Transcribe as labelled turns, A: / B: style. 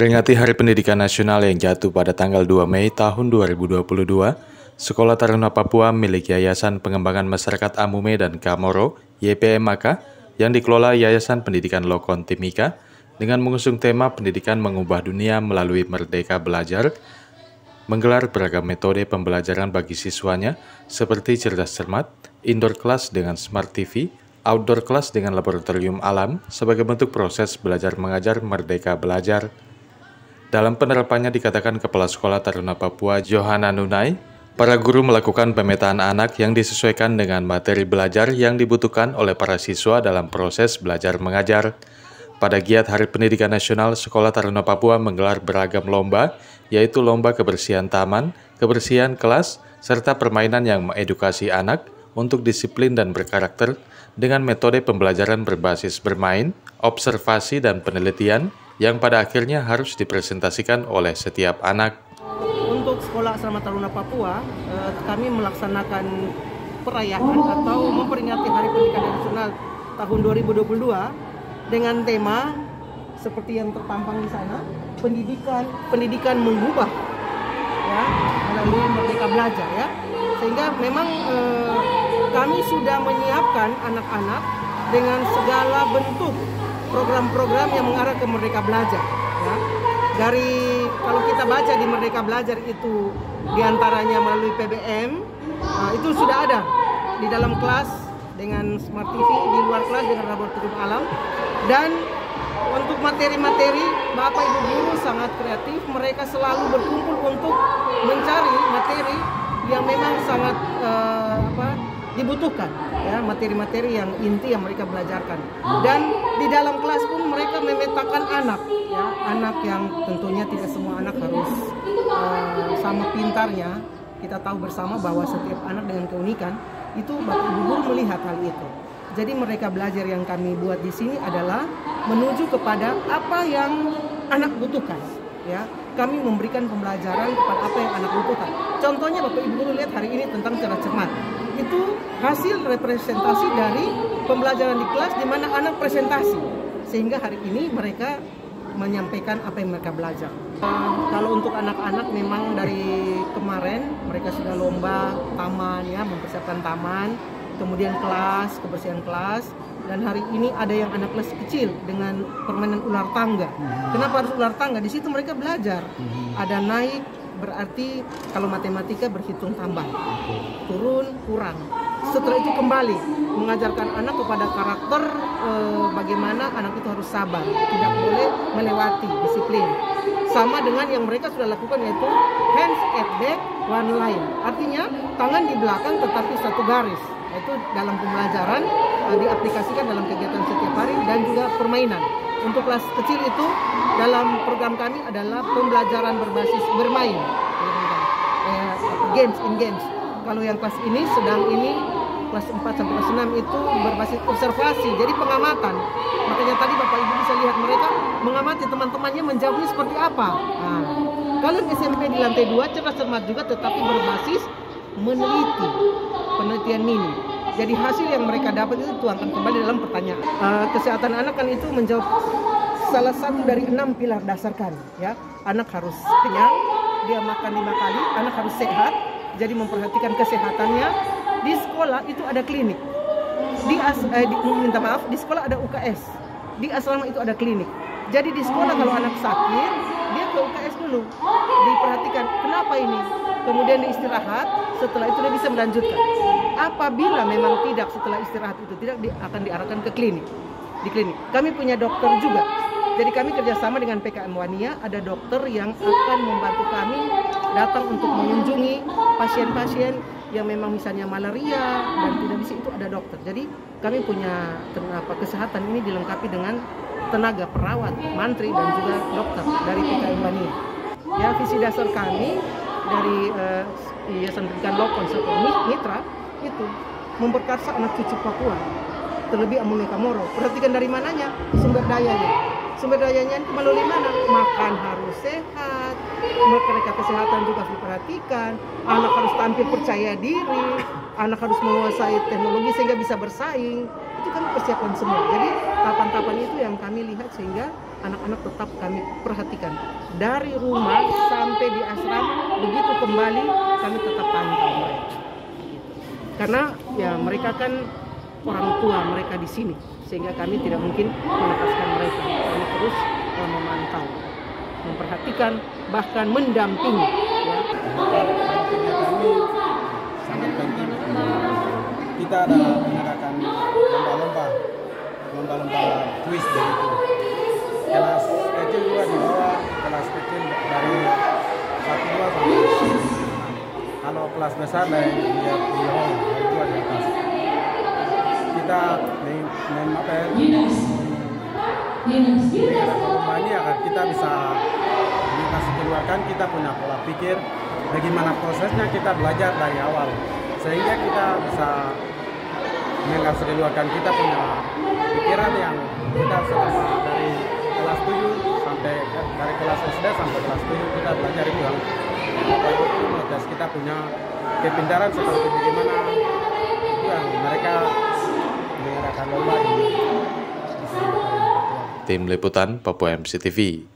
A: Memperingati Hari Pendidikan Nasional yang jatuh pada tanggal 2 Mei tahun 2022, Sekolah Taruna Papua milik Yayasan Pengembangan Masyarakat Amume dan Kamoro (YPMAK) yang dikelola Yayasan Pendidikan Lokon Timika dengan mengusung tema Pendidikan Mengubah Dunia melalui Merdeka Belajar, menggelar beragam metode pembelajaran bagi siswanya seperti cerdas cermat, indoor class dengan smart TV, outdoor class dengan laboratorium alam sebagai bentuk proses belajar mengajar Merdeka Belajar. Dalam penerapannya dikatakan Kepala Sekolah Taruna Papua Johanna Nunai, para guru melakukan pemetaan anak yang disesuaikan dengan materi belajar yang dibutuhkan oleh para siswa dalam proses belajar mengajar. Pada giat Hari Pendidikan Nasional, Sekolah Taruna Papua menggelar beragam lomba, yaitu lomba kebersihan taman, kebersihan kelas, serta permainan yang mengedukasi anak untuk disiplin dan berkarakter dengan metode pembelajaran berbasis bermain, observasi, dan penelitian yang pada akhirnya harus dipresentasikan oleh setiap anak.
B: Untuk Sekolah Asrama Taruna Papua, kami melaksanakan perayaan atau memperingati Hari Pendidikan Nasional tahun 2022 dengan tema seperti yang terpampang di sana, pendidikan mengubah, ya, melalui Merdeka Belajar, ya. Sehingga memang kami sudah menyiapkan anak-anak dengan segala bentuk program-program yang mengarah ke Merdeka Belajar, ya. Dari kalau kita baca di Merdeka Belajar itu diantaranya melalui PBM, itu sudah ada di dalam kelas dengan smart TV, di luar kelas dengan laboratorium alam. Dan untuk materi-materi, Bapak Ibu guru sangat kreatif, mereka selalu berkumpul untuk mencari materi yang memang sangat dibutuhkan, ya, materi-materi yang inti yang mereka belajarkan. Dan di dalam kelas pun mereka memetakan anak, ya, anak yang tentunya tidak semua anak harus sama pintarnya. Kita tahu bersama bahwa setiap anak dengan keunikan itu Bapak Ibu guru melihat hal itu. Jadi Merdeka Belajar yang kami buat di sini adalah menuju kepada apa yang anak butuhkan, ya. Kami memberikan pembelajaran kepada apa yang anak butuhkan. Contohnya Bapak Ibu guru lihat hari ini tentang cerdas cermat. Itu hasil representasi dari pembelajaran di kelas di mana anak presentasi. Sehingga hari ini mereka menyampaikan apa yang mereka belajar. Kalau untuk anak-anak memang dari kemarin mereka sudah lomba taman, ya, mempersiapkan taman, kemudian kelas, kebersihan kelas. Dan hari ini ada yang anak kelas kecil dengan permainan ular tangga. Kenapa harus ular tangga? Di situ mereka belajar. Ada naik, berarti kalau matematika berhitung tambah, turun, kurang. Setelah itu kembali mengajarkan anak kepada karakter bagaimana anak itu harus sabar, tidak boleh melewati disiplin. Sama dengan yang mereka sudah lakukan, yaitu hands at back, one line. Artinya tangan di belakang tetapi satu garis. Itu dalam pembelajaran diaplikasikan dalam kegiatan setiap hari dan juga permainan. Untuk kelas kecil itu dalam program kami adalah pembelajaran berbasis bermain, games in games. Kalau yang kelas ini sedang ini kelas 4 sampai kelas 6 itu berbasis observasi, jadi pengamatan. Makanya tadi Bapak Ibu bisa lihat mereka mengamati teman-temannya menjawabnya seperti apa. Nah, kalau SMP di lantai 2 cerdas cermat juga tetapi berbasis meneliti, penelitian mini. Jadi hasil yang mereka dapat itu tuangkan kembali dalam pertanyaan. Kesehatan anak kan itu menjawab salah satu dari 6 pilar dasar kami, ya. Anak harus kenyang, dia makan 5 kali, anak harus sehat. Jadi memperhatikan kesehatannya. Di sekolah itu ada klinik. Di sekolah ada UKS. Di asrama itu ada klinik. Jadi di sekolah kalau anak sakit, dia ke UKS dulu. Diperhatikan, kenapa ini? Kemudian diistirahat, setelah itu dia bisa melanjutkan. Apabila memang tidak setelah istirahat itu tidak, akan diarahkan ke klinik. Di klinik. Kami punya dokter juga. Jadi kami kerjasama dengan PKM Wania, ada dokter yang akan membantu kami datang untuk mengunjungi pasien-pasien yang memang misalnya malaria dan tidak bisa, itu ada dokter. Jadi kami punya kesehatan ini dilengkapi dengan tenaga perawat, mantri dan juga dokter dari PKM Wania. Ya, visi dasar kami dari Yayasan Pendidikan Lokon serta Mitra itu memperkasa anak cucu Papua, terlebih Amume Kamoro. Perhatikan dari mananya sumber dayanya. Sumber dayanya itu melalui mana? Makan harus sehat, mereka kesehatan juga harus diperhatikan, anak harus tampil percaya diri, anak harus menguasai teknologi sehingga bisa bersaing. Itu kami persiapkan semua. Jadi tahapan-tahapan itu yang kami lihat sehingga anak-anak tetap kami perhatikan. Dari rumah sampai di asrama, begitu kembali kami tetap pantau mereka. Karena ya mereka kan orang tua mereka di sini, sehingga kami tidak mungkin melepaskan mereka. Kami terus memantau, memperhatikan, bahkan mendampingi. Ya.
C: Kami sangat penting. Kita ada mengadakan lomba-lomba kuis begitu. Kelas kecil juga di bawah, kelas kecil dari 1-2 sampai 6. Kalau kelas besar dari di bawah, itu di atas. Kita lomba ini agar kita bisa kasih keluarkan kita punya pola pikir, bagaimana prosesnya kita belajar dari awal, sehingga kita bisa mengasih keluarkan kita punya pikiran yang kita selama dari kelas 7 sampai dari kelas SD sampai kelas 7 kita belajar itu yang itu mengetes kita punya kepintaran seperti bagaimana itu yang mereka mengadakan lomba di sini.
A: Tim Liputan Papua MCTV.